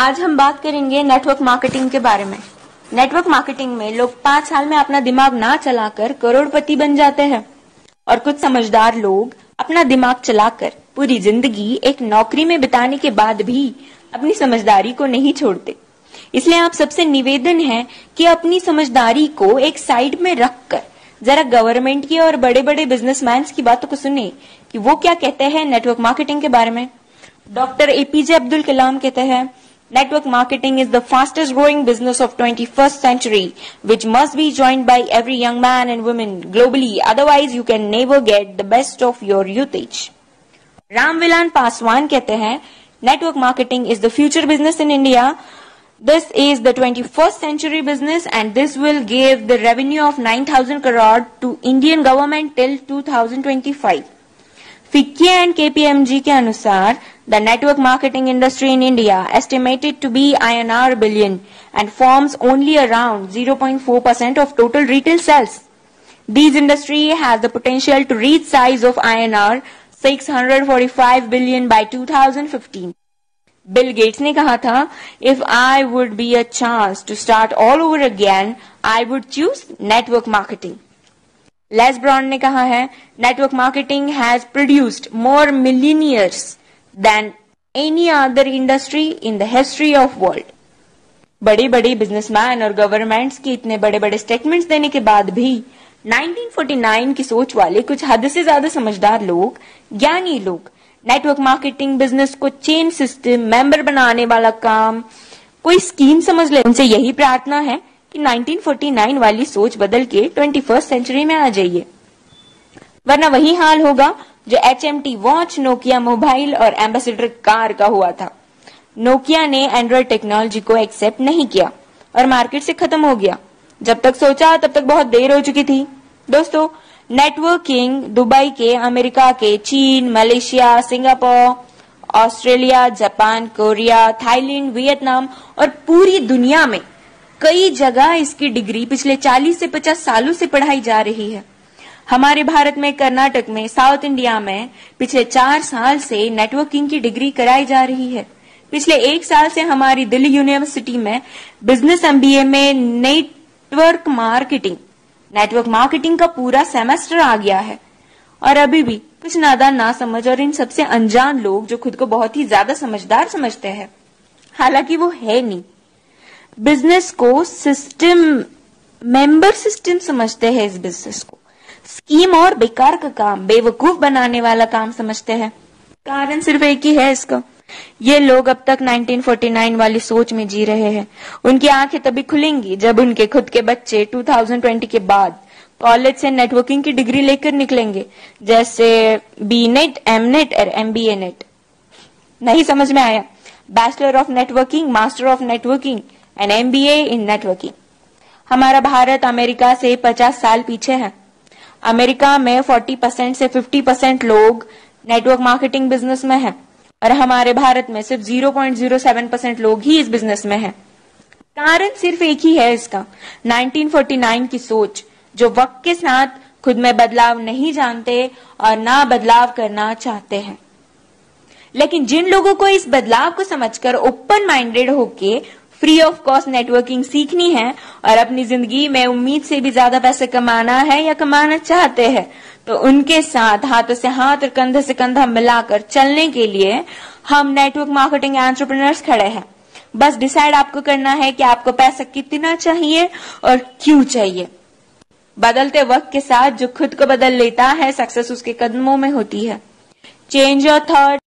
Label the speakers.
Speaker 1: आज हम बात करेंगे नेटवर्क मार्केटिंग के बारे में। नेटवर्क मार्केटिंग में लोग 5 साल में अपना दिमाग ना चलाकर करोड़पति बन जाते हैं और कुछ समझदार लोग अपना दिमाग चलाकर पूरी जिंदगी एक नौकरी में बिताने के बाद भी अपनी समझदारी को नहीं छोड़ते। इसलिए आप सबसे निवेदन है कि अपनी समझदारी को एक साइड में रखकर जरा गवर्नमेंट की और बड़े बड़े बिजनेसमैन की बातों को सुने कि वो क्या कहते हैं नेटवर्क मार्केटिंग के बारे में। डॉक्टर एपीजे अब्दुल कलाम कहते हैं, network marketing is the fastest growing business of 21st century, which must be joined by every young man and woman globally, otherwise you can never get the best of your youthage. Ramvilas Paswan कहते हैं, network marketing is the future business in India. This is the 21st century business and this will give the revenue of 9,000 crore to Indian government till 2025. FICCI and KPMG के अनुसार the network marketing industry in India estimated to be INR billion and forms only around 0.4% of total retail sales. This industry has the potential to reach size of INR 645 billion by 2015. Bill Gates ने कहा था, if I would be a chance to start all over again, I would choose network marketing. Les Brown ने कहा है, network marketing has produced more millionaires than any other industry in the history of world. बड़े बड़े businessman और governments के इतने बड़े बड़े स्टेटमेंट्स देने के बाद भी 1949 की सोच वाले कुछ हद से ज्यादा समझदार लोग, ज्ञानी लोग नेटवर्क मार्केटिंग बिजनेस को चेन सिस्टम, मेंबर बनाने वाला काम, कोई स्कीम समझ ले। उनसे यही प्रार्थना है कि 1949 वाली सोच बदल के 21st सेंचुरी में आ जाइए, वरना वही हाल होगा जो HMT वॉच, नोकिया मोबाइल और एम्बेसडर कार का हुआ था। नोकिया ने एंड्रॉइड टेक्नोलॉजी को एक्सेप्ट नहीं किया और मार्केट से खत्म हो गया। जब तक सोचा तब तक बहुत देर हो चुकी थी। दोस्तों, नेटवर्किंग दुबई के, अमेरिका के, चीन, Malaysia, Singapore, Australia, Japan, Korea, Thailand, Vietnam और पूरी दुनिया में कई जगह इसकी डिग्री पिछले 40 से 50 सालों से पढ़ाई जा रही है। हमारे भारत में, कर्नाटक में, साउथ इंडिया में पिछले 4 साल से नेटवर्किंग की डिग्री कराई जा रही है। पिछले 1 साल से हमारी दिल्ली यूनिवर्सिटी में बिजनेस MBA में नेटवर्क मार्केटिंग का पूरा सेमेस्टर आ गया है। और अभी भी कुछ नादान, ना समझ और इन सबसे अनजान लोग जो खुद को बहुत ही ज्यादा समझदार समझते हैं, हालांकि वो है नहीं, बिजनेस को सिस्टम, मेंबर सिस्टम समझते हैं। इस बिजनेस को स्कीम और बेकार का काम, बेवकूफ बनाने वाला काम समझते हैं। कारण सिर्फ एक ही है इसका, ये लोग अब तक 1949 वाली सोच में जी रहे हैं। उनकी आंखें तभी खुलेंगी जब उनके खुद के बच्चे 2020 के बाद कॉलेज से नेटवर्किंग की डिग्री लेकर निकलेंगे, जैसे BNet, MNet और MBA नेट। नहीं समझ में आया? Bachelor of networking, master of networking and MBA in networking. हमारा भारत अमेरिका से 50 साल पीछे है। अमेरिका में 40% से 50% लोग नेटवर्क मार्केटिंग बिजनेस में है और हमारे भारत में सिर्फ 0.07% लोग ही इस बिजनेस में हैं। कारण सिर्फ एक ही है इसका, 1949 की सोच, जो वक्त के साथ खुद में बदलाव नहीं जानते और ना बदलाव करना चाहते हैं। लेकिन जिन लोगों को इस बदलाव को समझकर ओपन माइंडेड होके फ्री ऑफ कॉस्ट नेटवर्किंग सीखनी है और अपनी जिंदगी में उम्मीद से भी ज्यादा पैसे कमाना है या कमाना चाहते हैं, तो उनके साथ हाथों से हाथ और कंधे से कंधा मिलाकर चलने के लिए हम नेटवर्क मार्केटिंग एंटरप्रेन्योर्स खड़े हैं। बस डिसाइड आपको करना है कि आपको पैसा कितना चाहिए और क्यों चाहिए। बदलते वक्त के साथ जो खुद को बदल लेता है, सक्सेस उसके कदमों में होती है। Change your thought,